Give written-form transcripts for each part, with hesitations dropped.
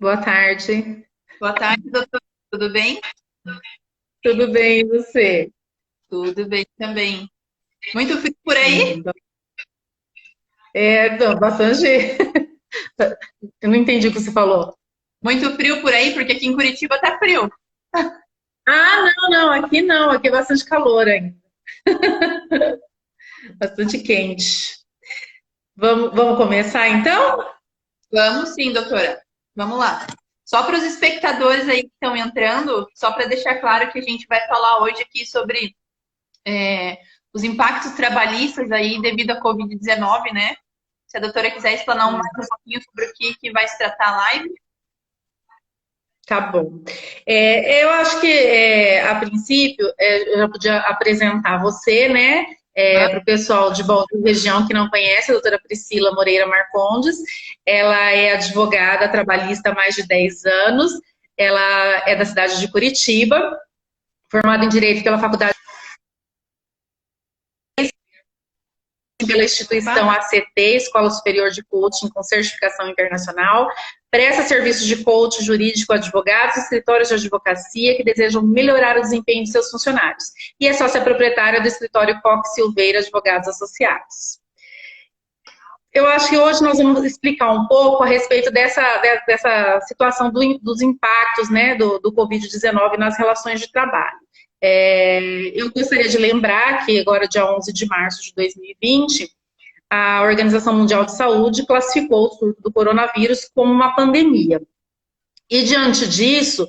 Boa tarde. Boa tarde, doutor. Tudo bem? Tudo bem, e você? Tudo bem também. Muito frio por aí? Então, não, bastante. Eu não entendi o que você falou. Muito frio por aí, porque aqui em Curitiba tá frio. Ah, não, aqui não, aqui é bastante calor ainda, bastante quente. Vamos começar então? Vamos sim, doutora. Vamos lá. Só para os espectadores aí que estão entrando, só para deixar claro que a gente vai falar hoje aqui sobre os impactos trabalhistas aí devido à Covid-19, né? Se a doutora quiser explanar mais um pouquinho sobre o que vai se tratar a live. Tá bom. Eu acho que, a princípio, eu já podia apresentar você, né, para o pessoal de Bauru região que não conhece, a doutora Priscila Moreira Marcondes. Ela é advogada trabalhista há mais de 10 anos, ela é da cidade de Curitiba, formada em Direito pela Faculdade pela instituição Opa. ACT, Escola Superior de Coaching com certificação internacional, presta serviços de coaching jurídico a advogados e escritórios de advocacia que desejam melhorar o desempenho de seus funcionários. E é sócia proprietária do escritório Cox Silveira Advogados Associados. Eu acho que hoje nós vamos explicar um pouco a respeito dessa situação dos impactos, né, do Covid-19 nas relações de trabalho. Eu gostaria de lembrar que agora, dia 11 de março de 2020, a Organização Mundial de Saúde classificou o surto do coronavírus como uma pandemia. E, diante disso,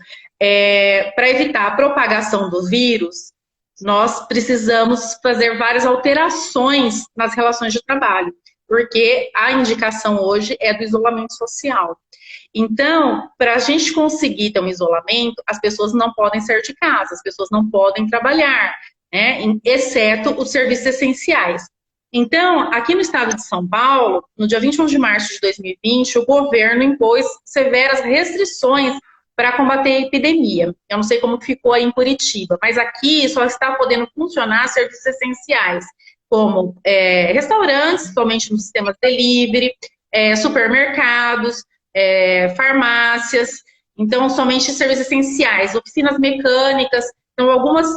para evitar a propagação do vírus, nós precisamos fazer várias alterações nas relações de trabalho, porque a indicação hoje é do isolamento social. Então, para a gente conseguir ter um isolamento, as pessoas não podem sair de casa, as pessoas não podem trabalhar, né, exceto os serviços essenciais. Então, aqui no estado de São Paulo, no dia 21 de março de 2020, o governo impôs severas restrições para combater a epidemia. Eu não sei como ficou aí em Curitiba, mas aqui só está podendo funcionar serviços essenciais, como restaurantes, somente no sistema delivery, supermercados, farmácias, então somente serviços essenciais, oficinas mecânicas, então algumas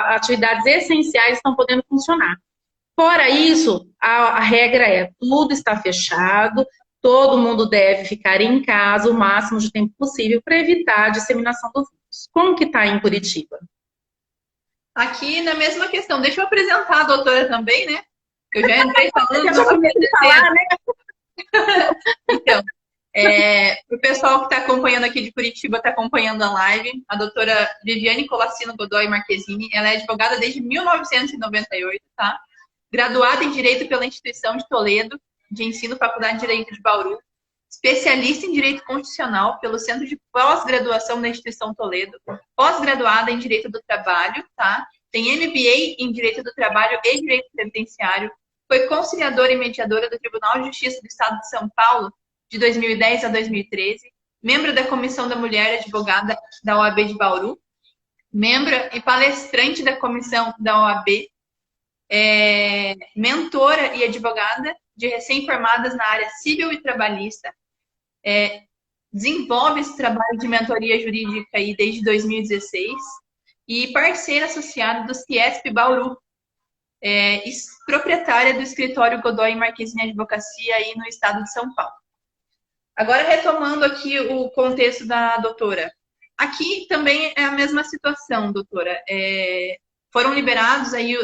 atividades essenciais estão podendo funcionar. Fora isso, a regra é tudo está fechado, todo mundo deve ficar em casa o máximo de tempo possível para evitar a disseminação do vírus. Como que está em Curitiba? Aqui na mesma questão. Deixa eu apresentar a doutora também, né? Eu já entrei falando, Eu não já comecei a apresentei. falar, né? Então, o pessoal que está acompanhando aqui de Curitiba, está acompanhando a live, a doutora Viviane Colassino Godoy Marquezine, ela é advogada desde 1998, tá? Graduada em Direito pela Instituição de Toledo, de Ensino, Faculdade de Direito de Bauru, especialista em Direito Constitucional pelo Centro de Pós-Graduação da Instituição Toledo, pós-graduada em Direito do Trabalho, tá? Tem MBA em Direito do Trabalho e Direito Previdenciário, foi conciliadora e mediadora do Tribunal de Justiça do Estado de São Paulo de 2010 a 2013, membro da Comissão da Mulher Advogada da OAB de Bauru, membro e palestrante da comissão da OAB, mentora e advogada de recém-formadas na área civil e trabalhista, desenvolve esse trabalho de mentoria jurídica aí desde 2016 e parceira associada do Ciesp Bauru, proprietária do escritório Godoy Marquezine Advocacia aí no estado de São Paulo. Agora, retomando aqui o contexto da doutora. Aqui também é a mesma situação, doutora. Foram liberados aí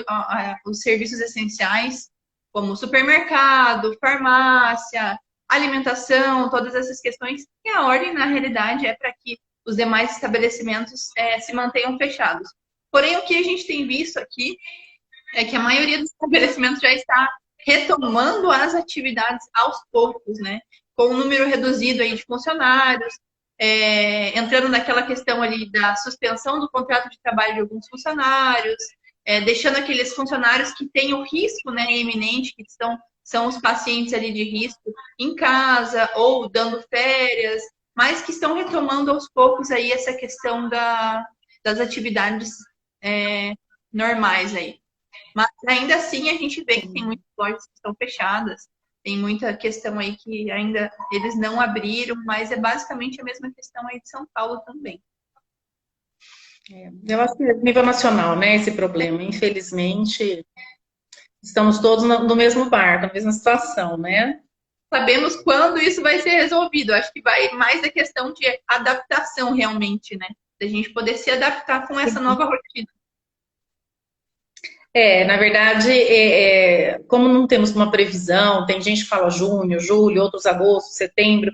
os serviços essenciais, como supermercado, farmácia, alimentação, todas essas questões. E a ordem, na realidade, é para que os demais estabelecimentos se mantenham fechados. Porém, o que a gente tem visto aqui é que a maioria dos estabelecimentos já está retomando as atividades aos poucos, né? Com um número reduzido aí de funcionários, entrando naquela questão ali da suspensão do contrato de trabalho de alguns funcionários, deixando aqueles funcionários que têm o risco, né, iminente, que são os pacientes ali de risco em casa ou dando férias, mas que estão retomando aos poucos aí essa questão das atividades normais aí. Mas ainda assim a gente vê que tem muitas lojas que estão fechadas. Tem muita questão aí que ainda eles não abriram, mas é basicamente a mesma questão aí de São Paulo também. Eu acho que é nível nacional, né, esse problema. Infelizmente, estamos todos no mesmo barco, na mesma situação, né? Sabemos quando isso vai ser resolvido. Acho que vai mais a questão de adaptação realmente, né? Da gente poder se adaptar com essa nova rotina. Na verdade, como não temos uma previsão, tem gente que fala junho, julho, outros agosto, setembro,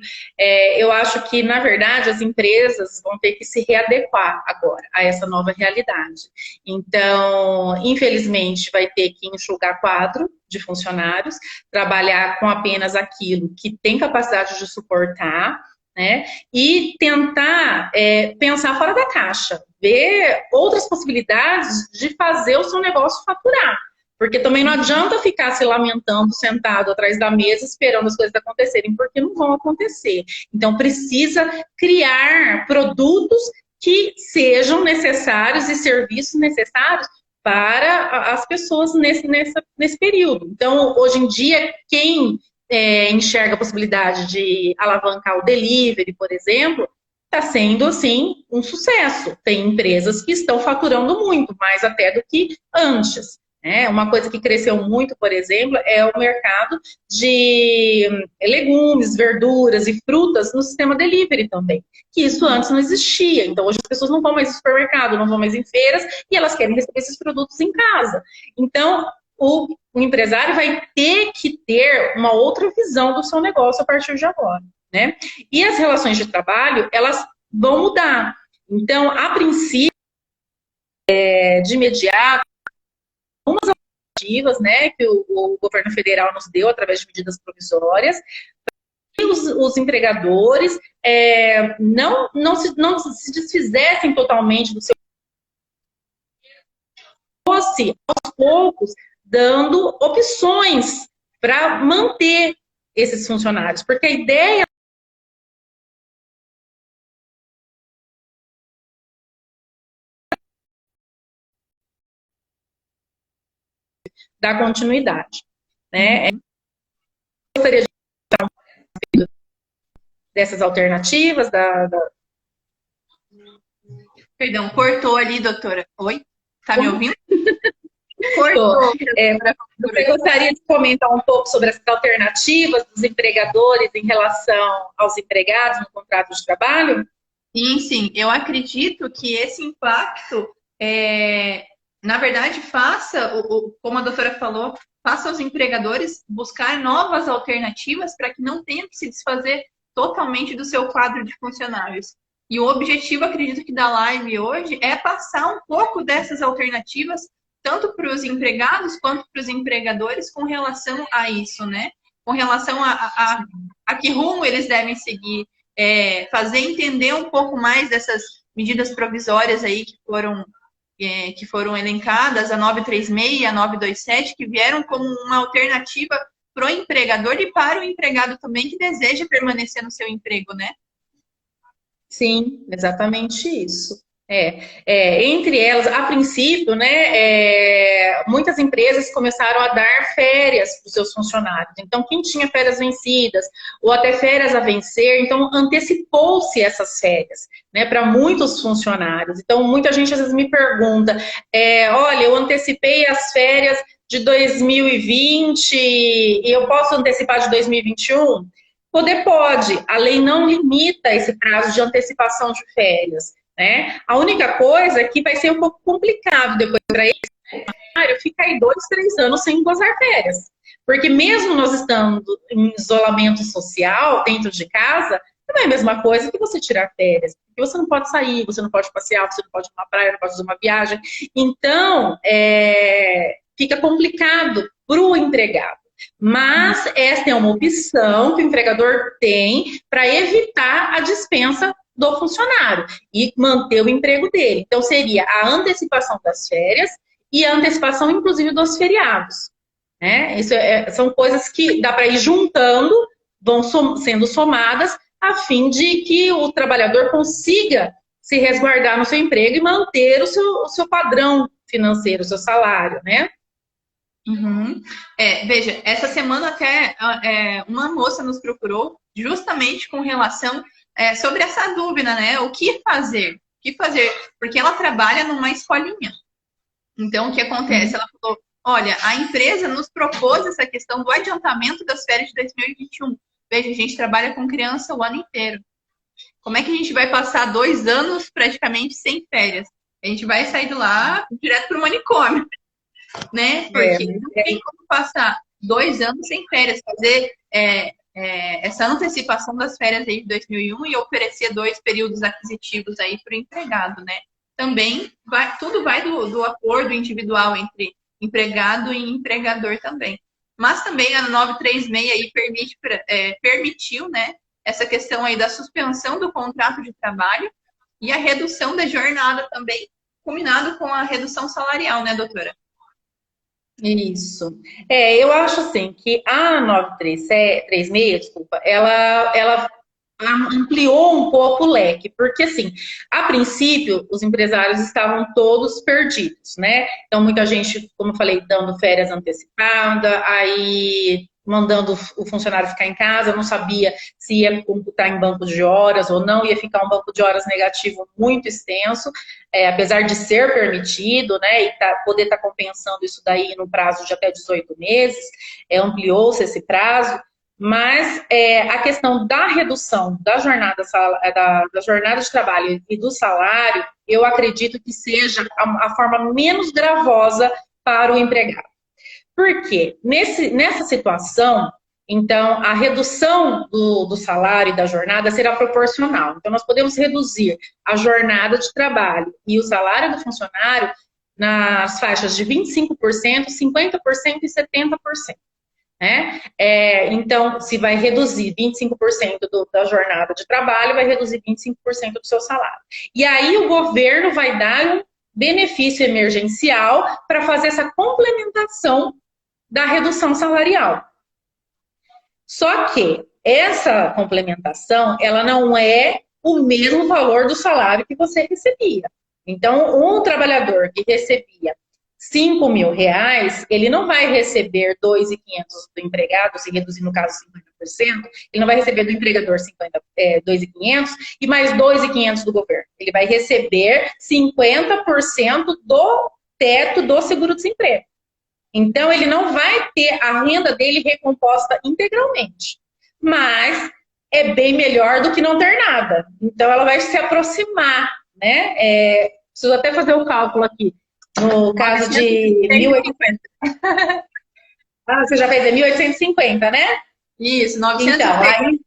eu acho que, na verdade, as empresas vão ter que se readequar agora a essa nova realidade. Então, infelizmente, vai ter que enxugar quadro de funcionários, trabalhar com apenas aquilo que tem capacidade de suportar, né? E tentar pensar fora da caixa, ver outras possibilidades de fazer o seu negócio faturar. Porque também não adianta ficar se lamentando sentado atrás da mesa esperando as coisas acontecerem, porque não vão acontecer. Então precisa criar produtos que sejam necessários e serviços necessários para as pessoas nesse período. Então, hoje em dia, quem enxerga a possibilidade de alavancar o delivery, por exemplo, está sendo, assim, um sucesso. Tem empresas que estão faturando muito, mais até do que antes. Né? Uma coisa que cresceu muito, por exemplo, é o mercado de legumes, verduras e frutas no sistema delivery também, que isso antes não existia. Então, hoje as pessoas não vão mais no supermercado, não vão mais em feiras, e elas querem receber esses produtos em casa. Então, o empresário vai ter que ter uma outra visão do seu negócio a partir de agora, né? E as relações de trabalho, elas vão mudar. Então, a princípio, de imediato, algumas alternativas, né, que o governo federal nos deu através de medidas provisórias, e os empregadores não se desfizessem totalmente do seu fosse, aos poucos, dando opções para manter esses funcionários. Porque a ideia da continuidade. Né? Eu gostaria de falar um pouco dessas alternativas. Perdão, cortou ali, doutora. Oi? Tá me ouvindo? Cortou. Você gostaria de comentar um pouco sobre essas alternativas dos empregadores em relação aos empregados no contrato de trabalho? Sim, sim. Eu acredito que esse impacto, na verdade, como a doutora falou, faça os empregadores buscar novas alternativas para que não tenham que se desfazer totalmente do seu quadro de funcionários. E o objetivo, acredito que da live hoje, é passar um pouco dessas alternativas, tanto para os empregados quanto para os empregadores, com relação a isso, né? Com relação a que rumo eles devem seguir, fazer entender um pouco mais dessas medidas provisórias aí que foram elencadas, a 936 e a 927, que vieram como uma alternativa para o empregador e para o empregado também que deseja permanecer no seu emprego, né? Sim, exatamente isso. Entre elas, a princípio, né, muitas empresas começaram a dar férias para os seus funcionários. Então, quem tinha férias vencidas ou até férias a vencer, então antecipou-se essas férias, né, para muitos funcionários. Então, muita gente às vezes me pergunta, olha, eu antecipei as férias de 2020 e eu posso antecipar de 2021? Poder pode, a lei não limita esse prazo de antecipação de férias, né? A única coisa é que vai ser um pouco complicado depois para ele ficar aí 2, 3 anos sem gozar férias. Porque mesmo nós estando em isolamento social, dentro de casa, não é a mesma coisa que você tirar férias. Porque você não pode sair, você não pode passear, você não pode ir numa praia, não pode fazer uma viagem. Então, fica complicado para o empregado. Mas essa é uma opção que o empregador tem para evitar a dispensa do funcionário e manter o emprego dele. Então, seria a antecipação das férias e a antecipação, inclusive, dos feriados. Né? Isso são coisas que dá para ir juntando, vão sendo somadas, a fim de que o trabalhador consiga se resguardar no seu emprego e manter o seu padrão financeiro, o seu salário, né? Uhum. Veja, essa semana até uma moça nos procurou justamente com relação sobre essa dúvida, né? O que fazer? O que fazer? Porque ela trabalha numa escolinha. Então, o que acontece? Ela falou, olha, a empresa nos propôs essa questão do adiantamento das férias de 2021. Veja, a gente trabalha com criança o ano inteiro. Como é que a gente vai passar 2 anos praticamente sem férias? A gente vai sair de lá direto para o manicômio, né? Porque não tem como passar 2 anos sem férias, fazer essa antecipação das férias aí de 2001 e oferecer 2 períodos aquisitivos aí para o empregado, né? Também tudo vai do acordo individual entre empregado e empregador também. Mas também a 936 aí permitiu, né, essa questão aí da suspensão do contrato de trabalho e a redução da jornada também, combinado com a redução salarial, né, doutora? Isso. Eu acho assim que a 936, desculpa, ela ampliou um pouco o leque, porque assim, a princípio, os empresários estavam todos perdidos, né? Então, muita gente, como eu falei, dando férias antecipadas, aí mandando o funcionário ficar em casa, não sabia se ia computar em banco de horas ou não, ia ficar um banco de horas negativo muito extenso, apesar de ser permitido, né, e poder estar compensando isso daí no prazo de até 18 meses, ampliou-se esse prazo. Mas a questão da redução da jornada de trabalho e do salário, eu acredito que seja a forma menos gravosa para o empregado. Por quê? Nessa situação, então, a redução do salário e da jornada será proporcional. Então, nós podemos reduzir a jornada de trabalho e o salário do funcionário nas faixas de 25%, 50% e 70%. Né? Então, se vai reduzir 25% da jornada de trabalho, vai reduzir 25% do seu salário. E aí o governo vai dar um benefício emergencial para fazer essa complementação da redução salarial. Só que essa complementação, ela não é o mesmo valor do salário que você recebia. Então, um trabalhador que recebia R$ 5.000, ele não vai receber 2.500 do empregado, se reduzir no caso 50%, ele não vai receber do empregador 2.500 e mais 2.500 do governo. Ele vai receber 50% do teto do seguro-desemprego. Então, ele não vai ter a renda dele recomposta integralmente. Mas é bem melhor do que não ter nada. Então, ela vai se aproximar, né? Preciso até fazer o cálculo aqui. No caso de 1.850. Você já fez 1.850, né? Isso, 913. Então, aí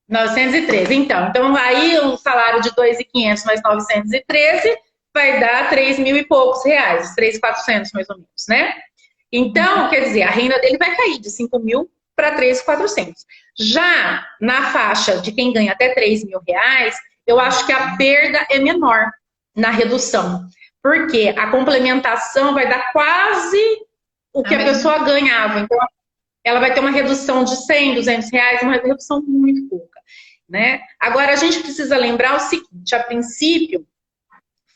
913. Então, aí o salário de 2.500 mais 913 vai dar 3.000 e poucos reais, 3.400 mais ou menos, né? Então, quer dizer, a renda dele vai cair de 5.000 para 3.400. Já na faixa de quem ganha até 3.000 reais, eu acho que a perda é menor na redução. Porque a complementação vai dar quase o que a pessoa ganhava. Então, ela vai ter uma redução de 100, 200 reais, uma redução muito pouca, né? Agora, a gente precisa lembrar o seguinte, a princípio,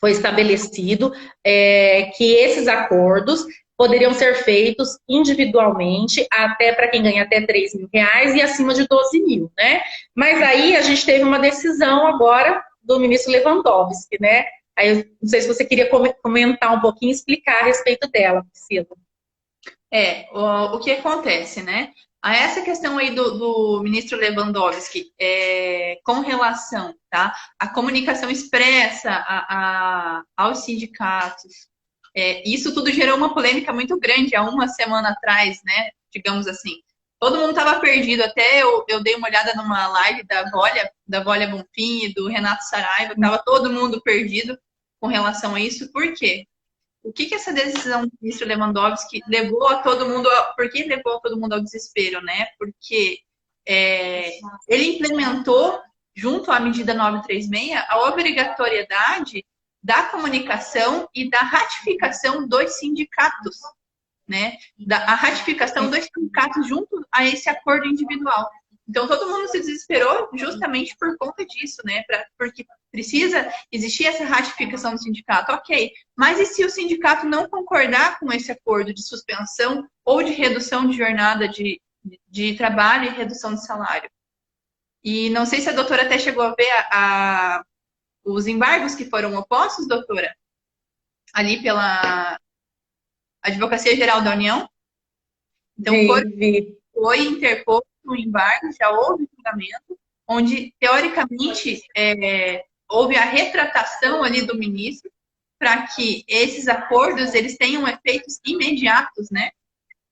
foi estabelecido que esses acordos poderiam ser feitos individualmente, até para quem ganha até 3.000 reais e acima de 12.000, né? Mas aí a gente teve uma decisão agora do ministro Lewandowski, né? Aí eu não sei se você queria comentar um pouquinho, explicar a respeito dela, Priscila. O que acontece, né? A essa questão aí do ministro Lewandowski, com relação, tá? A comunicação expressa aos sindicatos, isso tudo gerou uma polêmica muito grande há uma semana atrás, né? Digamos assim. Todo mundo estava perdido, até eu dei uma olhada numa live da Volha Bonfim e do Renato Saraiva, estava todo mundo perdido com relação a isso. Por quê? O que essa decisão do ministro Lewandowski levou a todo mundo... Por que levou todo mundo ao desespero, né? Porque ele implementou, junto à medida 936, a obrigatoriedade da comunicação e da ratificação dos sindicatos, né? A ratificação dos sindicatos junto a esse acordo individual. Então, todo mundo se desesperou justamente por conta disso, né? Porque precisa existir essa ratificação do sindicato, ok. Mas e se o sindicato não concordar com esse acordo de suspensão ou de redução de jornada de trabalho e redução de salário? E não sei se a doutora até chegou a ver os embargos que foram opostos, doutora, ali pela Advocacia Geral da União. Então, foi interposto um embargo, já houve julgamento, onde, teoricamente, houve a retratação ali do ministro para que esses acordos eles tenham efeitos imediatos, né?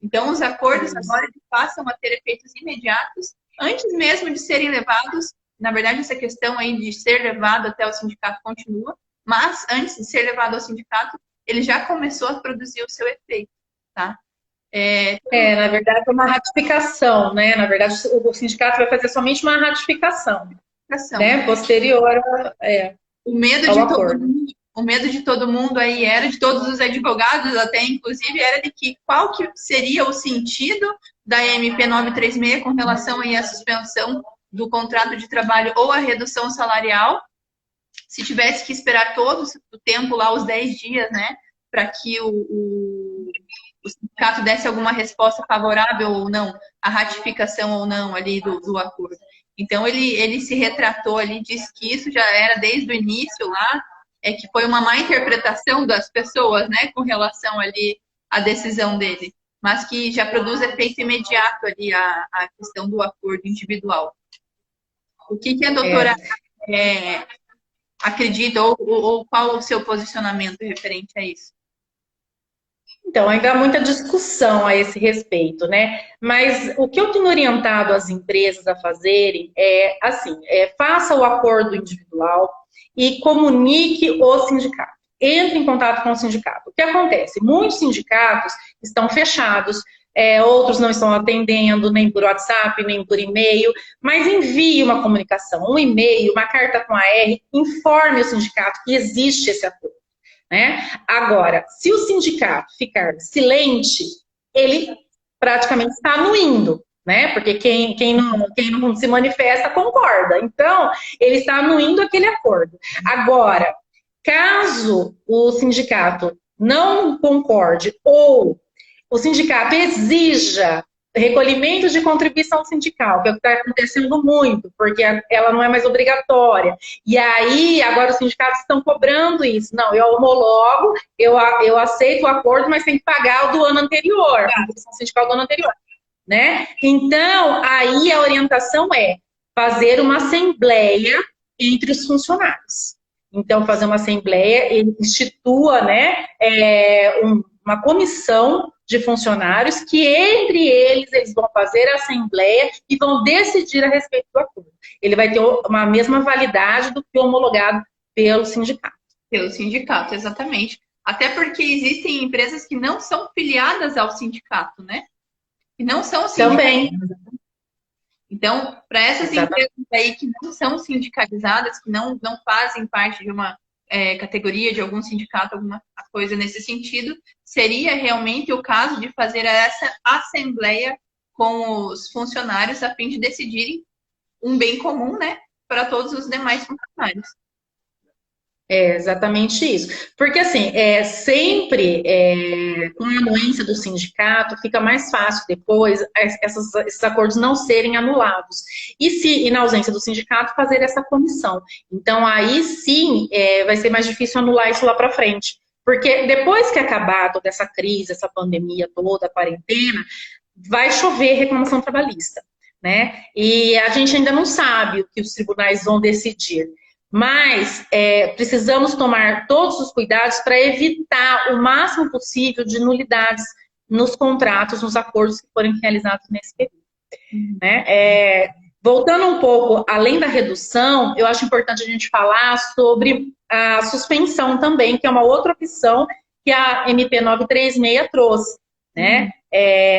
Então, os acordos agora passam a ter efeitos imediatos, antes mesmo de serem levados. Na verdade, essa questão aí de ser levado até o sindicato continua, mas antes de ser levado ao sindicato, ele já começou a produzir o seu efeito, tá? Na verdade, é uma ratificação, né? Na verdade, o sindicato vai fazer somente uma ratificação, né? Posterior o medo de todo mundo, o medo de todo mundo aí era, de todos os advogados até, inclusive, era de que qual que seria o sentido da MP 936 com relação aí à suspensão do contrato de trabalho ou a redução salarial, se tivesse que esperar todo o tempo lá, os 10 dias, né, para que o sindicato desse alguma resposta favorável ou não, a ratificação ou não ali do acordo. Então, ele se retratou ali, disse que isso já era desde o início lá, que foi uma má interpretação das pessoas, né, com relação ali à decisão dele, mas que já produz efeito imediato ali a questão do acordo individual. O que a doutora acredita ou qual o seu posicionamento referente a isso? Então, ainda há muita discussão a esse respeito, né? Mas o que eu tenho orientado as empresas a fazerem faça o acordo individual e comunique o sindicato. Entre em contato com o sindicato. O que acontece? Muitos sindicatos estão fechados, outros não estão atendendo, nem por WhatsApp, nem por e-mail, mas envie uma comunicação, um e-mail, uma carta com AR, informe o sindicato que existe esse acordo. Né? Agora, se o sindicato ficar silente, ele praticamente está anuindo, né? Porque quem não se manifesta concorda. Então, ele está anuindo aquele acordo. Agora, caso o sindicato não concorde ou o sindicato exija recolhimento de contribuição sindical, que é o que está acontecendo muito, porque ela não é mais obrigatória. E aí, agora os sindicatos estão cobrando isso. Não, eu homologo, eu aceito o acordo, mas tem que pagar o do ano anterior, a contribuição sindical do ano anterior. Né? Então, aí a orientação é fazer uma assembleia entre os funcionários. Então, fazer uma assembleia, ele institua, né, uma comissão de funcionários que, entre eles vão fazer a assembleia e vão decidir a respeito do acordo. Ele vai ter uma mesma validade do que homologado pelo sindicato. Pelo sindicato, exatamente. Até porque existem empresas que não são filiadas ao sindicato, né? E não são sindicalizadas. Também. Então, para essas empresas aí que não são sindicalizadas, que não fazem parte de uma categoria, de algum sindicato, alguma coisa nesse sentido, seria realmente o caso de fazer essa assembleia com os funcionários a fim de decidirem um bem comum, né, para todos os demais funcionários. É exatamente isso. Porque, assim, sempre com a anuência do sindicato, fica mais fácil depois esses acordos não serem anulados. E na ausência do sindicato, fazer essa comissão. Então, aí sim, vai ser mais difícil anular isso lá para frente. Porque depois que acabar toda essa crise, essa pandemia toda, a quarentena, vai chover reclamação trabalhista, né? E a gente ainda não sabe o que os tribunais vão decidir. Mas precisamos tomar todos os cuidados para evitar o máximo possível de nulidades nos contratos, nos acordos que forem realizados nesse período. Né? Voltando um pouco além da redução, eu acho importante a gente falar sobre a suspensão também, que é uma outra opção que a MP 936 trouxe. Né?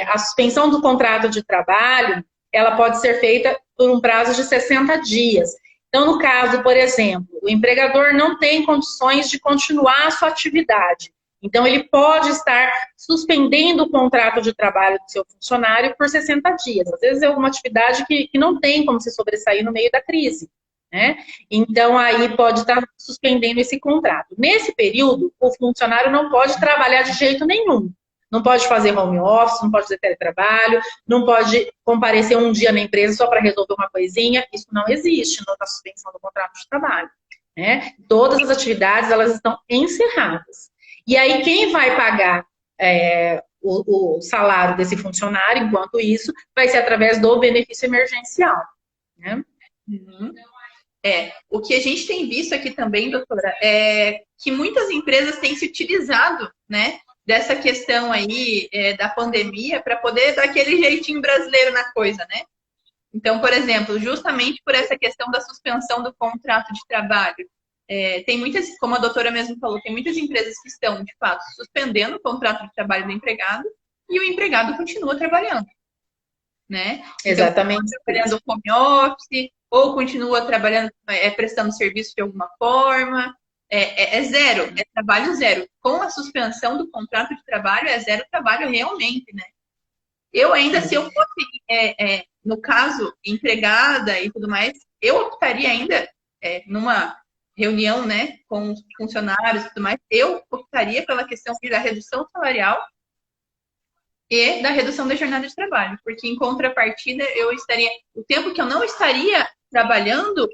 A suspensão do contrato de trabalho, ela pode ser feita por um prazo de 60 dias. Então, no caso, por exemplo, o empregador não tem condições de continuar a sua atividade. Então, ele pode estar suspendendo o contrato de trabalho do seu funcionário por 60 dias. Às vezes é alguma atividade que não tem como se sobressair no meio da crise. né? Então, aí pode estar suspendendo esse contrato. Nesse período, o funcionário não pode trabalhar de jeito nenhum. Não pode fazer home office, não pode fazer teletrabalho, não pode comparecer um dia na empresa só para resolver uma coisinha. Isso não existe na suspensão do contrato de trabalho, né? Todas as atividades, elas estão encerradas. E aí, quem vai pagar o salário desse funcionário, enquanto isso, vai ser através do benefício emergencial, né? Uhum. O que a gente tem visto aqui também, doutora, é que muitas empresas têm se utilizado, né, dessa questão aí da pandemia para poder dar aquele jeitinho brasileiro na coisa, né? Então, por exemplo, justamente por essa questão da suspensão do contrato de trabalho, tem muitas, como a doutora mesmo falou, tem muitas empresas que estão, de fato, suspendendo o contrato de trabalho do empregado e o empregado continua trabalhando, né? Exatamente. Então, trabalhando home office, ou continua trabalhando, prestando serviço de alguma forma. É zero, é trabalho zero. Com a suspensão do contrato de trabalho, é zero trabalho realmente, né? Eu ainda, se eu fosse, no caso, empregada e tudo mais, eu optaria ainda, numa reunião, né, com os funcionários e tudo mais, eu optaria pela questão da redução salarial e da redução da jornada de trabalho, porque em contrapartida eu estaria, o tempo que eu não estaria trabalhando,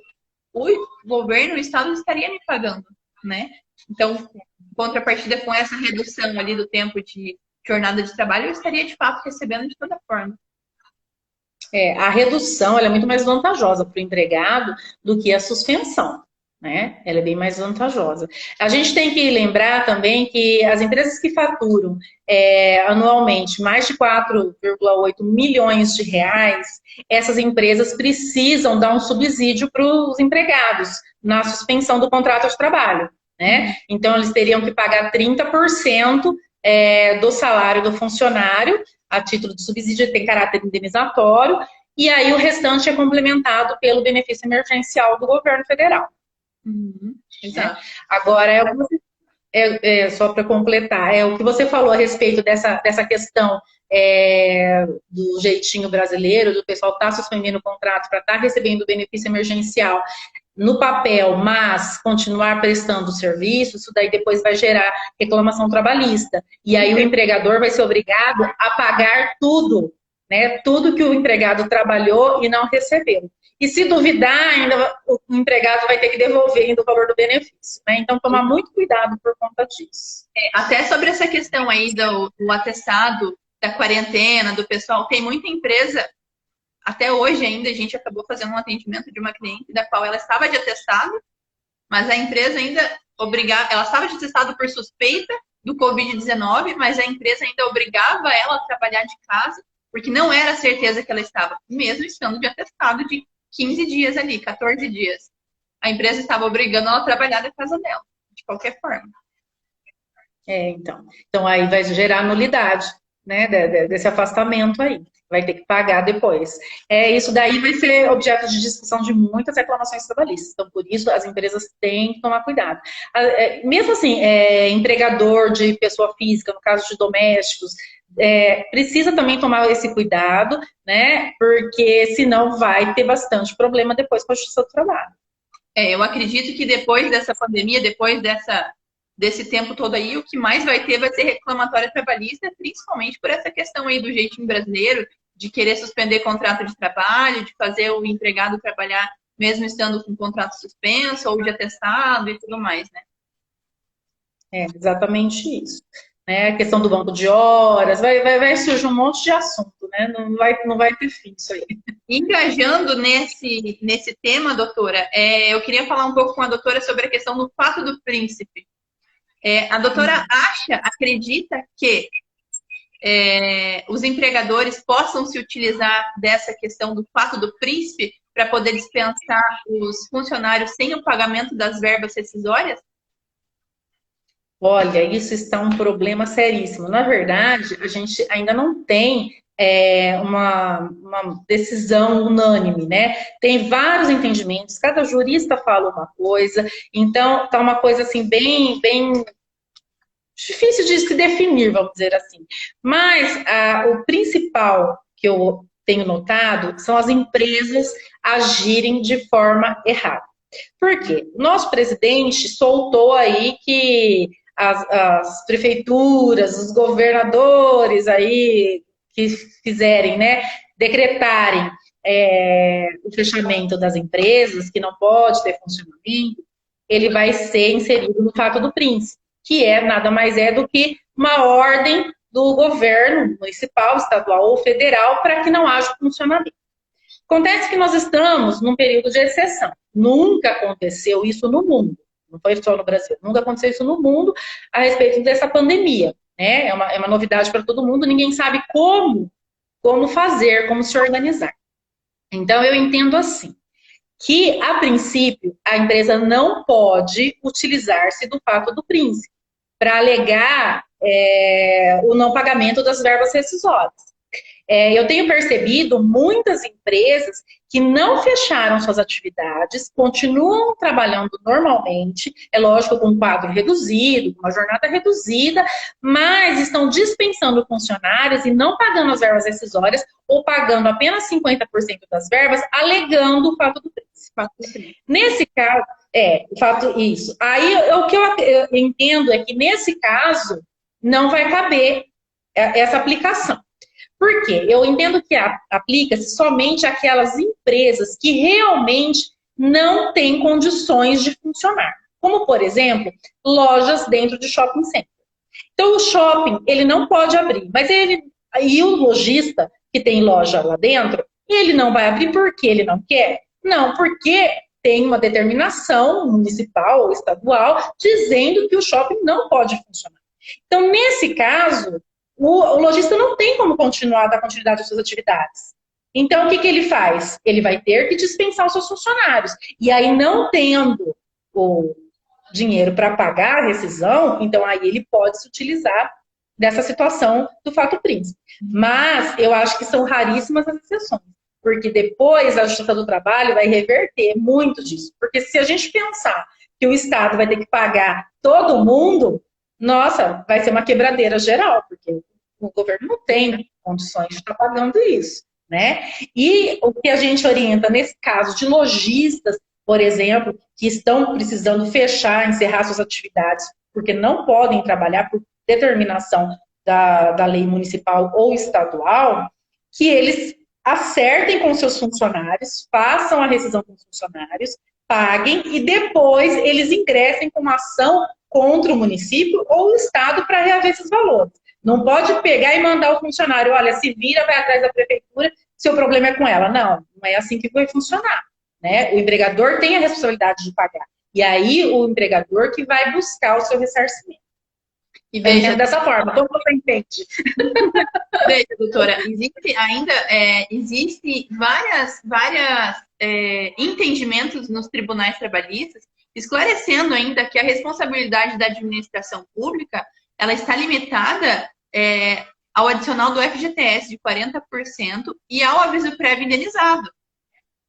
o governo, o Estado estaria me pagando, né? Então, em contrapartida com essa redução ali do tempo de jornada de trabalho, eu estaria de fato recebendo de toda forma. A redução ela é muito mais vantajosa para o empregado do que a suspensão, né? Ela é bem mais vantajosa. A gente tem que lembrar também que as empresas que faturam anualmente mais de 4,8 milhões de reais, essas empresas precisam dar um subsídio para os empregados na suspensão do contrato de trabalho, né? Então, eles teriam que pagar 30% do salário do funcionário a título de subsídio, tem caráter indenizatório, e aí o restante é complementado pelo benefício emergencial do governo federal. Exato. Agora, só para completar, o que você falou a respeito dessa questão do jeitinho brasileiro, do pessoal estar suspendendo o contrato para estar recebendo o benefício emergencial no papel, mas continuar prestando o serviço, isso daí depois vai gerar reclamação trabalhista. E aí o empregador vai ser obrigado a pagar tudo, né? Tudo que o empregado trabalhou e não recebeu. E se duvidar, ainda o empregado vai ter que devolver ainda o valor do benefício, né? Então, tomar muito cuidado por conta disso. Até sobre essa questão aí do atestado, da quarentena, do pessoal, tem muita empresa. Até hoje ainda a gente acabou fazendo um atendimento de uma cliente da qual ela estava de atestado, mas a empresa ainda ela estava de atestado por suspeita do Covid-19, mas a empresa ainda obrigava ela a trabalhar de casa, porque não era certeza que ela estava, mesmo estando de atestado de 15 dias ali, 14 dias. A empresa estava obrigando ela a trabalhar da casa dela, de qualquer forma. Então aí vai gerar nulidade, né, desse afastamento aí. Vai ter que pagar depois. Isso daí vai ser objeto de discussão de muitas reclamações trabalhistas. Então, por isso, as empresas têm que tomar cuidado. Mesmo assim, empregador de pessoa física, no caso de domésticos, precisa também tomar esse cuidado, né? Porque senão vai ter bastante problema depois com a justiça do trabalho. Eu acredito que depois dessa pandemia, depois desse tempo todo aí, o que mais vai ter vai ser reclamatória trabalhista, principalmente por essa questão aí do jeitinho brasileiro, de querer suspender contrato de trabalho, de fazer o empregado trabalhar mesmo estando com contrato suspenso ou de atestado e tudo mais, né? Exatamente isso. A questão do banco de horas, vai surgir um monte de assunto, né? Não vai ter fim isso aí. Engajando nesse tema, doutora, eu queria falar um pouco com a doutora sobre a questão do fato do príncipe. A doutora acredita que os empregadores possam se utilizar dessa questão do fato do príncipe para poder dispensar os funcionários sem o pagamento das verbas rescisórias? Olha, isso está um problema seríssimo. Na verdade, a gente ainda não tem uma decisão unânime, né? Tem vários entendimentos, cada jurista fala uma coisa, então tá uma coisa assim bem difícil de se definir, vamos dizer assim. Mas o principal que eu tenho notado são as empresas agirem de forma errada. Por quê? Nosso presidente soltou aí que as prefeituras, os governadores aí que fizerem, né, decretarem o fechamento das empresas, que não pode ter funcionamento, ele vai ser inserido no Fato do Príncipe, que nada mais é do que uma ordem do governo municipal, estadual ou federal para que não haja funcionamento. Acontece que nós estamos num período de exceção. Nunca aconteceu isso no mundo. Não foi só no Brasil. Nunca aconteceu isso no mundo a respeito dessa pandemia. Né? É uma novidade para todo mundo. Ninguém sabe como fazer, como se organizar. Então, eu entendo assim, que, a princípio, a empresa não pode utilizar-se do Fato do Príncipe para alegar o não pagamento das verbas rescisórias. Eu tenho percebido muitas empresas que não fecharam suas atividades, continuam trabalhando normalmente, é lógico, com um quadro reduzido, com uma jornada reduzida, mas estão dispensando funcionários e não pagando as verbas rescisórias ou pagando apenas 50% das verbas, alegando o Fato do Príncipe. Nesse caso, isso. Aí, o que eu entendo é que, nesse caso, não vai caber essa aplicação. Por quê? Eu entendo que aplica-se somente àquelas empresas que realmente não têm condições de funcionar. Como, por exemplo, lojas dentro de shopping center. Então, o shopping, ele não pode abrir, mas e o lojista que tem loja lá dentro, ele não vai abrir porque ele não quer? Não, porque tem uma determinação municipal ou estadual dizendo que o shopping não pode funcionar. Então, nesse caso, o lojista não tem como dar continuidade às suas atividades. Então, o que ele faz? Ele vai ter que dispensar os seus funcionários. E aí, não tendo o dinheiro para pagar a rescisão, então aí ele pode se utilizar dessa situação do Fato Príncipe. Mas eu acho que são raríssimas as exceções, porque depois a Justiça do Trabalho vai reverter muito disso. Porque se a gente pensar que o Estado vai ter que pagar todo mundo, nossa, vai ser uma quebradeira geral, porque o governo não tem condições de estar pagando isso, né? E o que a gente orienta nesse caso de lojistas, por exemplo, que estão precisando fechar, encerrar suas atividades, porque não podem trabalhar por determinação da lei municipal ou estadual, que eles acertem com seus funcionários, façam a rescisão com os funcionários, paguem e depois eles ingressem com uma ação contra o município ou o Estado para reaver esses valores. Não pode pegar e mandar o funcionário, olha, se vira, vai atrás da prefeitura, seu problema é com ela. Não é assim que vai funcionar. Né? O empregador tem a responsabilidade de pagar. E aí o empregador que vai buscar o seu ressarcimento. E veja dessa forma, como você entende? Veja, doutora, existe vários entendimentos nos tribunais trabalhistas, esclarecendo ainda que a responsabilidade da administração pública ela está limitada ao adicional do FGTS de 40% e ao aviso prévio indenizado.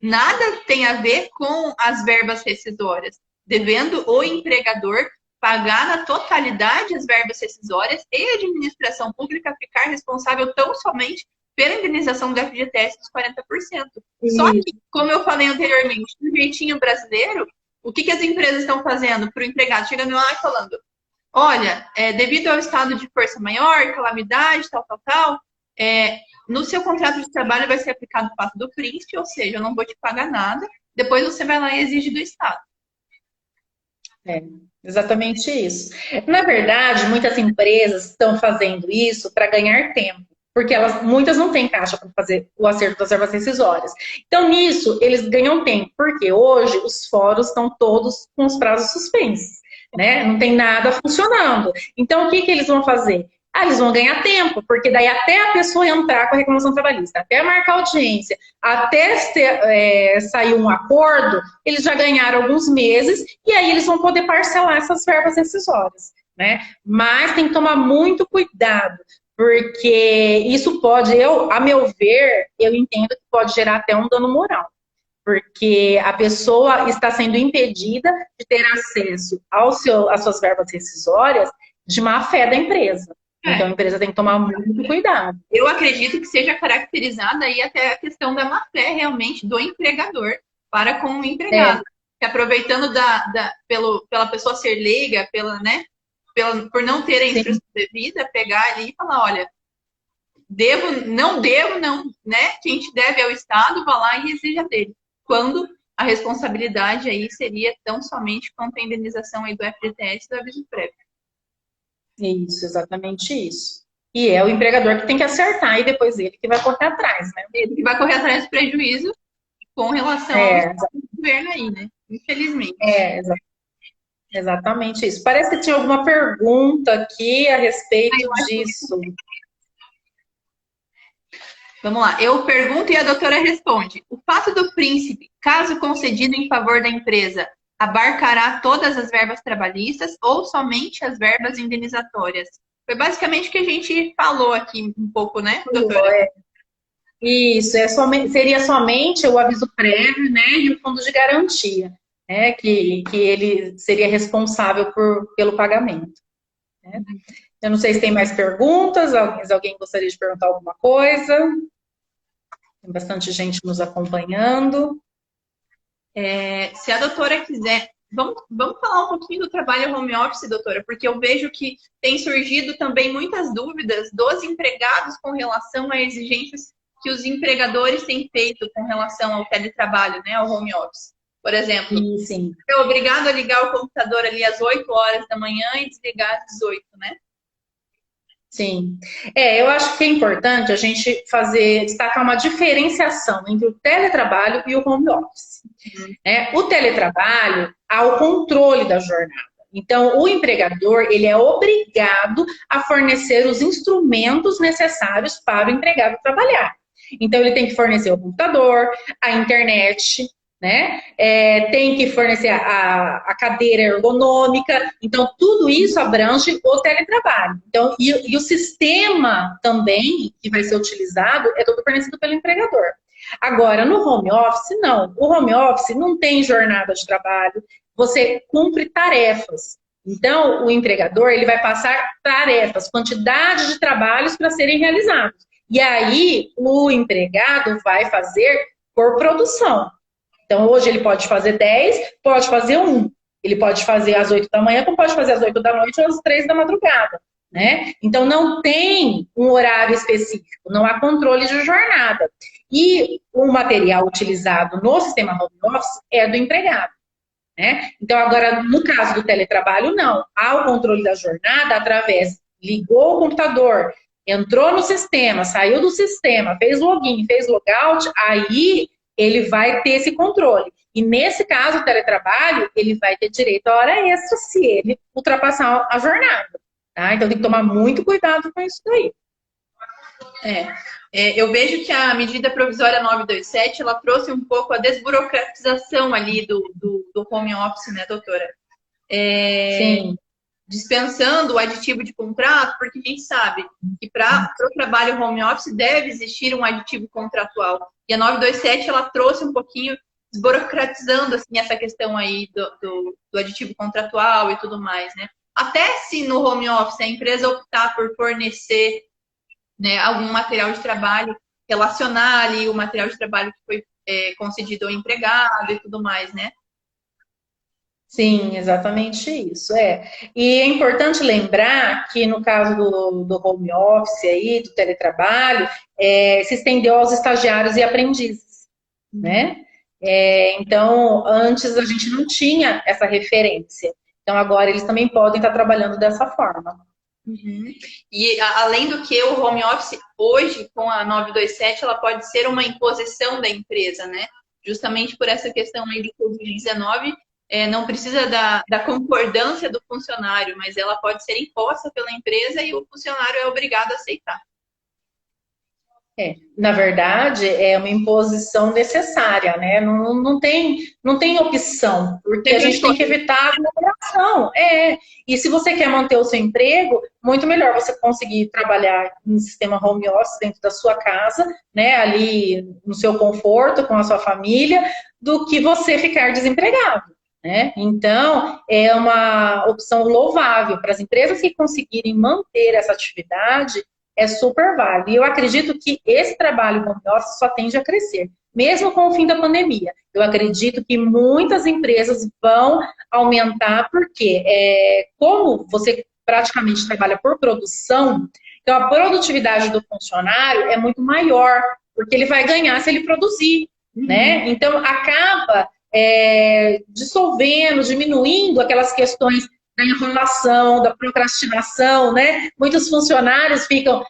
Nada tem a ver com as verbas rescisórias, devendo o empregador pagar na totalidade as verbas rescisórias e a administração pública ficar responsável tão somente pela indenização do FGTS dos 40%. Só que, como eu falei anteriormente, no jeitinho brasileiro, o que as empresas estão fazendo para o empregado? Chegando lá e falando, olha, devido ao estado de força maior, calamidade, tal, no seu contrato de trabalho vai ser aplicado o Fato do Príncipe, ou seja, eu não vou te pagar nada, depois você vai lá e exige do Estado. Exatamente isso. Na verdade, muitas empresas estão fazendo isso para ganhar tempo, porque muitas não têm caixa para fazer o acerto das verbas rescisórias. Então, nisso, eles ganham tempo, porque hoje os fóruns estão todos com os prazos suspensos, né? Não tem nada funcionando. Então, o que eles vão fazer? Eles vão ganhar tempo, porque daí até a pessoa entrar com a reclamação trabalhista, até marcar audiência, até sair um acordo, eles já ganharam alguns meses e aí eles vão poder parcelar essas verbas rescisórias, né? Mas tem que tomar muito cuidado, porque isso pode, a meu ver, eu entendo que pode gerar até um dano moral, porque a pessoa está sendo impedida de ter acesso às suas verbas rescisórias de má fé da empresa. Então a empresa tem que tomar muito cuidado. Eu acredito que seja caracterizada aí até a questão da má-fé realmente do empregador para com o empregado. Que aproveitando pela pessoa ser leiga, né, por não ter a instrução devida, pegar ali e falar, olha, não devo, né? Quem te deve ao Estado, vá lá e exija dele. Quando a responsabilidade aí seria tão somente quanto a indenização aí do FGTS e do aviso prévio. Isso, exatamente isso. E é o empregador que tem que acertar e depois ele que vai correr atrás, né? Ele que vai correr atrás do prejuízo com relação ao governo aí, né? Infelizmente. Exatamente isso. Parece que tinha alguma pergunta aqui a respeito disso. Vamos lá, eu pergunto e a doutora responde. O fato do príncipe, caso concedido em favor da empresa, abarcará todas as verbas trabalhistas ou somente as verbas indenizatórias? Foi basicamente o que a gente falou aqui um pouco, né, doutora? Isso, seria somente o aviso prévio, né, e o fundo de garantia, né, que ele seria responsável pelo pagamento. Né? Eu não sei se tem mais perguntas, alguém gostaria de perguntar alguma coisa? Tem bastante gente nos acompanhando. Se a doutora quiser, vamos falar um pouquinho do trabalho home office, doutora, porque eu vejo que tem surgido também muitas dúvidas dos empregados com relação a exigências que os empregadores têm feito com relação ao teletrabalho, né, ao home office. Por exemplo, sim. É obrigado a ligar o computador ali às 8 horas da manhã e desligar às 18, né? Sim. Eu acho que é importante a gente destacar uma diferenciação entre o teletrabalho e o home office. O teletrabalho há o controle da jornada. Então, o empregador, ele é obrigado a fornecer os instrumentos necessários para o empregado trabalhar. Então, ele tem que fornecer o computador, a internet, né? Tem que fornecer a cadeira ergonômica. Então, tudo isso abrange o teletrabalho. Então, e o sistema também que vai ser utilizado é todo fornecido pelo empregador. Agora, no home office, não. O home office não tem jornada de trabalho, você cumpre tarefas. Então, o empregador, ele vai passar tarefas, quantidade de trabalhos para serem realizados. E aí, o empregado vai fazer por produção. Então, hoje ele pode fazer 10, pode fazer 1. Ele pode fazer às 8 da manhã, como pode fazer às 8 da noite ou às 3 da madrugada. Né? Então, não tem um horário específico, não há controle de jornada. E o material utilizado no sistema home office é do empregado. Né? Então, agora, no caso do teletrabalho, não. Há o controle da jornada através, ligou o computador, entrou no sistema, saiu do sistema, fez login, fez logout, aí ele vai ter esse controle. E nesse caso, o teletrabalho, ele vai ter direito à hora extra se ele ultrapassar a jornada. Tá? Então, tem que tomar muito cuidado com isso daí. Eu vejo que a medida provisória 927, ela trouxe um pouco a desburocratização ali do home office, né, doutora? Sim. Dispensando o aditivo de contrato, porque a gente sabe que para o trabalho home office deve existir um aditivo contratual. E a 927, ela trouxe um pouquinho, desburocratizando assim, essa questão aí do aditivo contratual e tudo mais, né? Até se no home office a empresa optar por fornecer, né, algum material de trabalho, relacionar ali o material de trabalho que foi concedido ao empregado e tudo mais, né? Sim, exatamente isso. E é importante lembrar que no caso do home office aí, do teletrabalho, se estendeu aos estagiários e aprendizes, né? Então, antes a gente não tinha essa referência. Então, agora eles também podem estar trabalhando dessa forma. Uhum. E além do que o home office, hoje, com a 927, ela pode ser uma imposição da empresa, né? Justamente por essa questão aí do Covid-19, não precisa da concordância do funcionário, mas ela pode ser imposta pela empresa e o funcionário é obrigado a aceitar. Na verdade, é uma imposição necessária, né? Não tem opção, porque a gente tem que evitar a aglomeração. E se você quer manter o seu emprego, muito melhor você conseguir trabalhar em sistema home office dentro da sua casa, né? Ali no seu conforto, com a sua família, do que você ficar desempregado. né? Então, é uma opção louvável para as empresas que conseguirem manter essa atividade, é super válido. E eu acredito que esse trabalho home office só tende a crescer, mesmo com o fim da pandemia. Eu acredito que muitas empresas vão aumentar, porque como você praticamente trabalha por produção, então a produtividade do funcionário é muito maior, porque ele vai ganhar se ele produzir, né? Então, acaba dissolvendo, diminuindo aquelas questões da enrolação, da procrastinação, né? Muitos funcionários ficam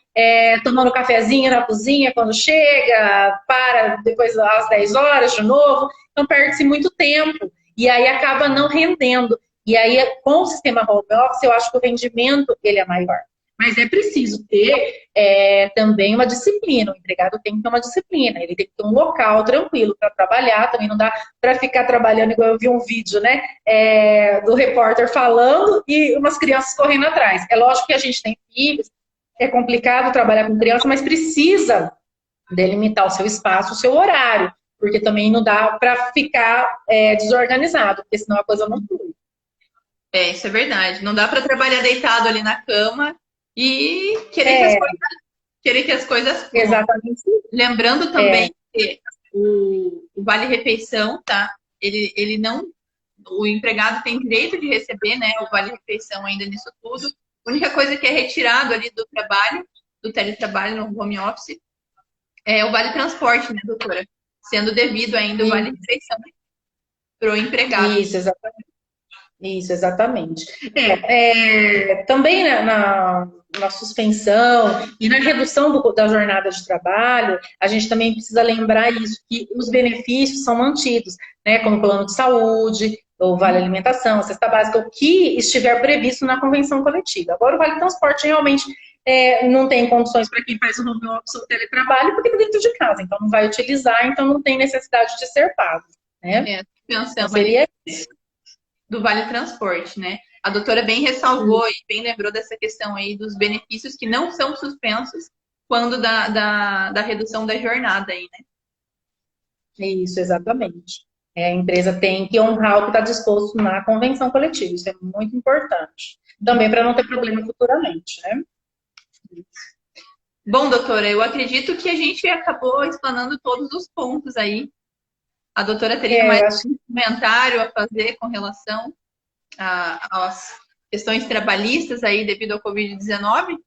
tomando cafezinho na cozinha quando chega, para depois às 10 horas de novo, então perde-se muito tempo, e aí acaba não rendendo. E aí, com o sistema home office, eu acho que o rendimento ele é maior. Mas é preciso ter também uma disciplina. O empregado tem que ter uma disciplina. Ele tem que ter um local tranquilo para trabalhar. Também não dá para ficar trabalhando, igual eu vi um vídeo, né? Do repórter falando e umas crianças correndo atrás. É lógico que a gente tem filhos, é complicado trabalhar com criança, mas precisa delimitar o seu espaço, o seu horário. Porque também não dá para ficar desorganizado, porque senão a coisa não flui. Isso é verdade. Não dá para trabalhar deitado ali na cama e querer que as coisas fluam. Exatamente. Lembrando também que o vale-refeição, tá? Ele não... O empregado tem direito de receber, né, o vale-refeição ainda nisso tudo. A única coisa que é retirado ali do trabalho, do teletrabalho no home office, é o vale-transporte, né, doutora? Sendo devido ainda o vale-refeição para o empregado. Isso, exatamente. Isso, exatamente. Também na suspensão e na redução da jornada de trabalho, a gente também precisa lembrar isso, que os benefícios são mantidos, né, como o plano de saúde, o vale alimentação, a cesta básica, o que estiver previsto na convenção coletiva. Agora, o vale transporte realmente não tem condições para quem faz o home office ou teletrabalho, porque está dentro de casa, então não vai utilizar, então não tem necessidade de ser pago, né? Então seria isso. Do Vale Transporte, né? A doutora bem ressalvou e bem lembrou dessa questão aí dos benefícios que não são suspensos quando da redução da jornada aí, né? Isso, exatamente. A empresa tem que honrar o que está disposto na convenção coletiva, isso é muito importante. Também para não ter problema futuramente, né? Bom, doutora, eu acredito que a gente acabou explanando todos os pontos aí. A doutora teria mais um comentário a fazer com relação às questões trabalhistas aí devido ao Covid-19?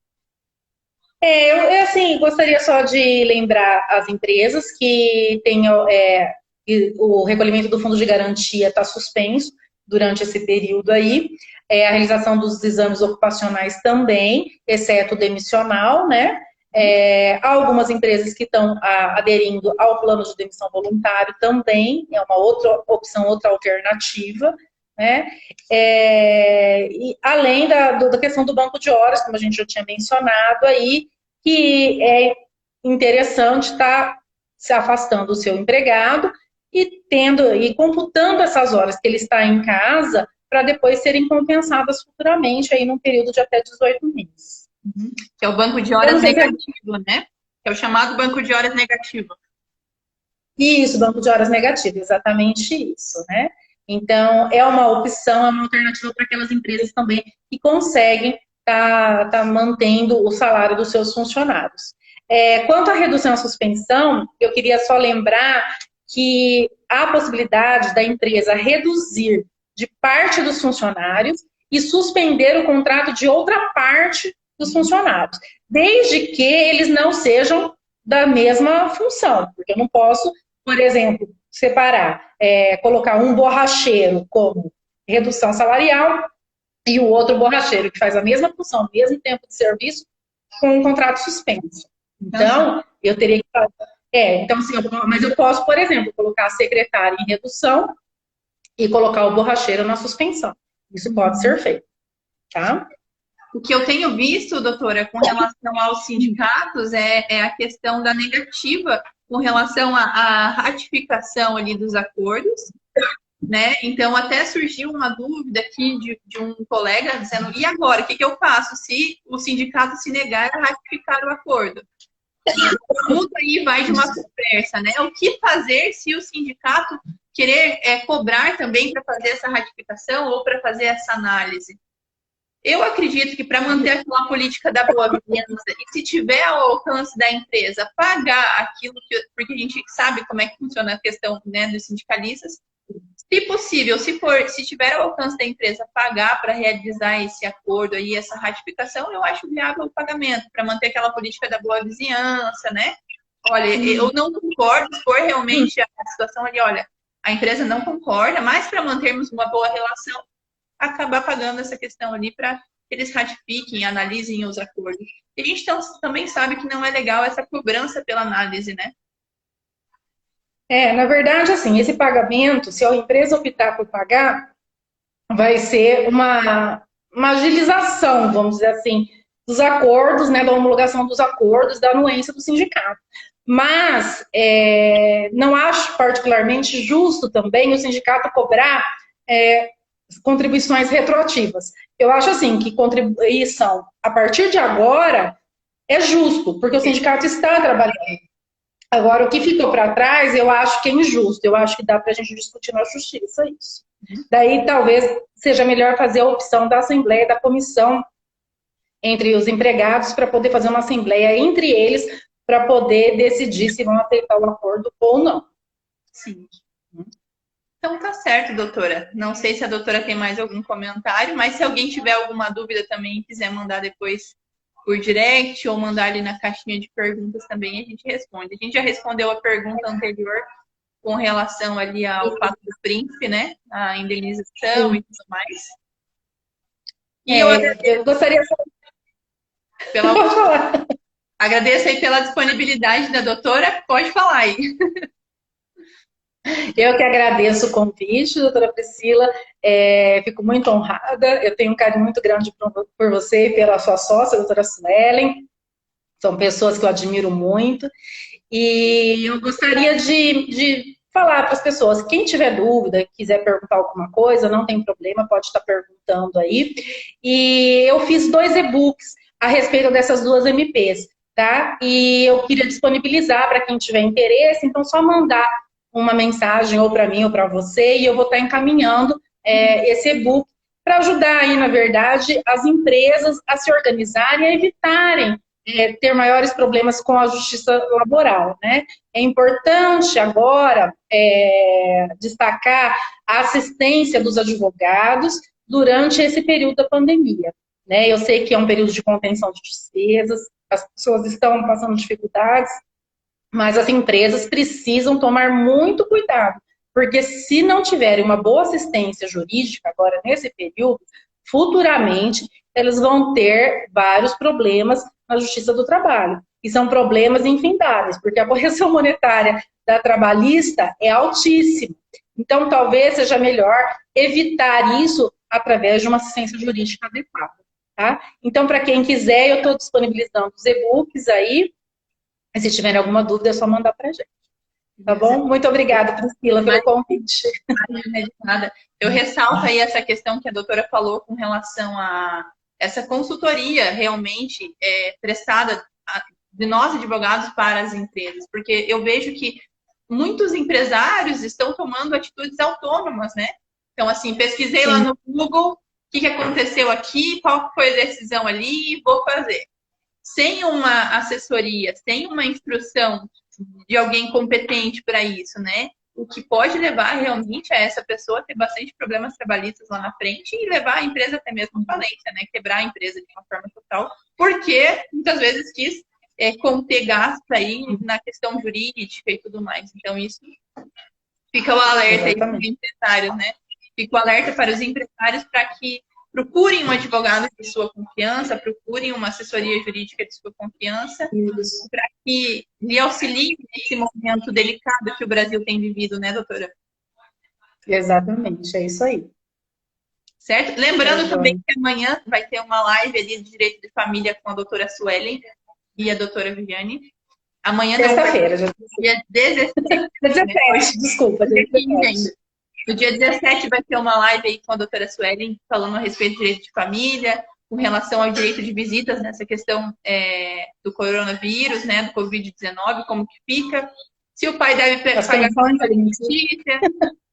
Eu assim, gostaria só de lembrar as empresas que tenham, o recolhimento do fundo de garantia está suspenso durante esse período aí, a realização dos exames ocupacionais também, exceto o demissional, né? Há algumas empresas que estão aderindo ao plano de demissão voluntário também, é uma outra opção, outra alternativa, né? E além da questão do banco de horas, como a gente já tinha mencionado aí, que é interessante estar se afastando do seu empregado e computando essas horas que ele está em casa para depois serem compensadas futuramente aí num período de até 18 meses. Que é o banco de horas negativo, né? Que é o chamado banco de horas negativo. Isso, banco de horas negativo, exatamente isso, né? Então, é uma opção, é uma alternativa para aquelas empresas também que conseguem tá mantendo o salário dos seus funcionários. Quanto à redução à suspensão, eu queria só lembrar que há a possibilidade da empresa reduzir de parte dos funcionários e suspender o contrato de outra parte dos funcionários, desde que eles não sejam da mesma função, porque eu não posso, por exemplo, separar, colocar um borracheiro como redução salarial e o outro borracheiro que faz a mesma função, mesmo tempo de serviço, com um contrato suspenso. Então, eu teria que fazer... então, assim, mas eu posso, por exemplo, colocar a secretária em redução e colocar o borracheiro na suspensão. Isso pode ser feito, tá? O que eu tenho visto, doutora, com relação aos sindicatos é a questão da negativa com relação à ratificação ali dos acordos, né? Então, até surgiu uma dúvida aqui de um colega dizendo, e agora, o que eu faço se o sindicato se negar a ratificar o acordo? Tudo aí vai de uma conversa, né? O que fazer se o sindicato querer cobrar também para fazer essa ratificação ou para fazer essa análise? Eu acredito que para manter aquela política da boa vizinhança, e se tiver ao alcance da empresa pagar aquilo porque a gente sabe como é que funciona a questão, né, dos sindicalistas, se possível, se tiver ao alcance da empresa pagar para realizar esse acordo aí, essa ratificação, eu acho viável o pagamento, para manter aquela política da boa vizinhança, né? Olha, eu não concordo, se for realmente a situação ali, olha, a empresa não concorda, mas para mantermos uma boa relação, acabar pagando essa questão ali para que eles ratifiquem, analisem os acordos. E a gente também sabe que não é legal essa cobrança pela análise, né? Na verdade, assim, esse pagamento, se a empresa optar por pagar, vai ser uma agilização, vamos dizer assim, dos acordos, né, da homologação dos acordos, da anuência do sindicato. Mas não acho particularmente justo também o sindicato cobrar contribuições retroativas. Eu acho assim que contribuição a partir de agora é justo, porque o sindicato está trabalhando. Agora, o que ficou para trás, eu acho que é injusto. Eu acho que dá para a gente discutir na justiça isso. Daí, talvez, seja melhor fazer a opção da assembleia, da comissão entre os empregados, para poder fazer uma assembleia entre eles, para poder decidir se vão aceitar o acordo ou não. Sim. Então, tá certo, doutora. Não sei se a doutora tem mais algum comentário, mas se alguém tiver alguma dúvida também e quiser mandar depois por direct ou mandar ali na caixinha de perguntas também, a gente responde. A gente já respondeu a pergunta anterior com relação ali ao fato do príncipe, né? A indenização e tudo mais. E eu gostaria Pode falar. Agradeço aí pela disponibilidade da doutora. Pode falar aí. Eu que agradeço o convite, doutora Priscila. Fico muito honrada. Eu tenho um carinho muito grande por você e pela sua sócia, doutora Suelen. São pessoas que eu admiro muito. E eu gostaria de falar para as pessoas, quem tiver dúvida, quiser perguntar alguma coisa, não tem problema, pode estar perguntando aí. E eu fiz 2 e-books a respeito dessas 2 MPs, tá? E eu queria disponibilizar para quem tiver interesse, então só mandar uma mensagem ou para mim ou para você, e eu vou estar encaminhando esse e-book para ajudar aí, na verdade, as empresas a se organizarem e a evitarem ter maiores problemas com a justiça laboral, né? É importante agora destacar a assistência dos advogados durante esse período da pandemia, né? Eu sei que é um período de contenção de despesas, as pessoas estão passando dificuldades, mas as empresas precisam tomar muito cuidado, porque se não tiverem uma boa assistência jurídica agora nesse período, futuramente eles vão ter vários problemas na Justiça do Trabalho. E são problemas infindáveis, porque a correção monetária da trabalhista é altíssima. Então, talvez seja melhor evitar isso através de uma assistência jurídica adequada. Tá? Então, para quem quiser, eu estou disponibilizando os e-books aí. E se tiver alguma dúvida, é só mandar para a gente. Tá bom? Muito obrigada, Priscila, pelo convite. Nada. Eu ressalto aí essa questão que a doutora falou com relação a essa consultoria realmente prestada de nós, advogados, para as empresas. Porque eu vejo que muitos empresários estão tomando atitudes autônomas, né? Então, assim, pesquisei lá no Google o que aconteceu aqui, qual foi a decisão ali, vou fazer. Sem uma assessoria, sem uma instrução de alguém competente para isso, né? O que pode levar realmente a essa pessoa a ter bastante problemas trabalhistas lá na frente e levar a empresa até mesmo à falência, né? Quebrar a empresa de uma forma total, porque muitas vezes quis conter gastos aí na questão jurídica e tudo mais. Então, isso fica o alerta aí para os empresários, né? Fica o alerta para os empresários para que procurem um advogado de sua confiança, procurem uma assessoria jurídica de sua confiança, para que lhe auxilie nesse momento delicado que o Brasil tem vivido, né, doutora? Exatamente, é isso aí. Certo? Lembrando também que amanhã vai ter uma live ali de Direito de Família com a doutora Suelen e a doutora Viviane. Amanhã, terça-feira, dia 17. 17, desculpa. No dia 17 vai ter uma live aí com a doutora Suelen falando a respeito do direito de família, com relação ao direito de visitas, nessa questão do coronavírus, né, do Covid-19, como que fica, se o pai deve As pagar pensões alimentícia,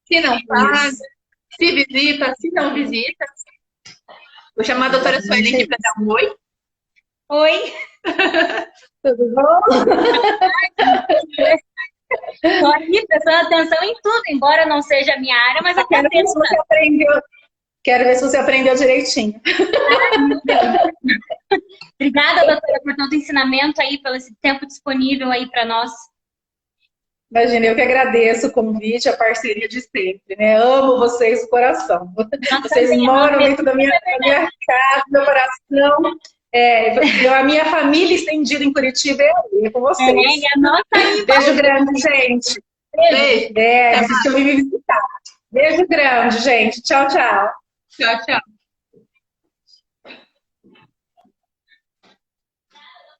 se não paga, se visita, se não visita. Vou chamar a doutora Sueli aqui para dar um oi. Oi, Tudo bom? estou aqui prestando atenção em tudo, embora não seja a minha área, mas eu estou Quero ver se você aprendeu. Quero ver se você aprendeu direitinho. Obrigada, doutora, por todo o ensinamento aí, pelo esse tempo disponível aí para nós. Imagina, eu que agradeço o convite, a parceria de sempre, né? Amo vocês do coração. Vocês moram dentro da minha casa, do meu coração. A minha família estendida em Curitiba é com vocês. E a nossa aí. Beijo grande, gente. Beijo. Vocês que eu vim me visitar. Beijo grande, gente. Tchau, tchau. Tchau, tchau.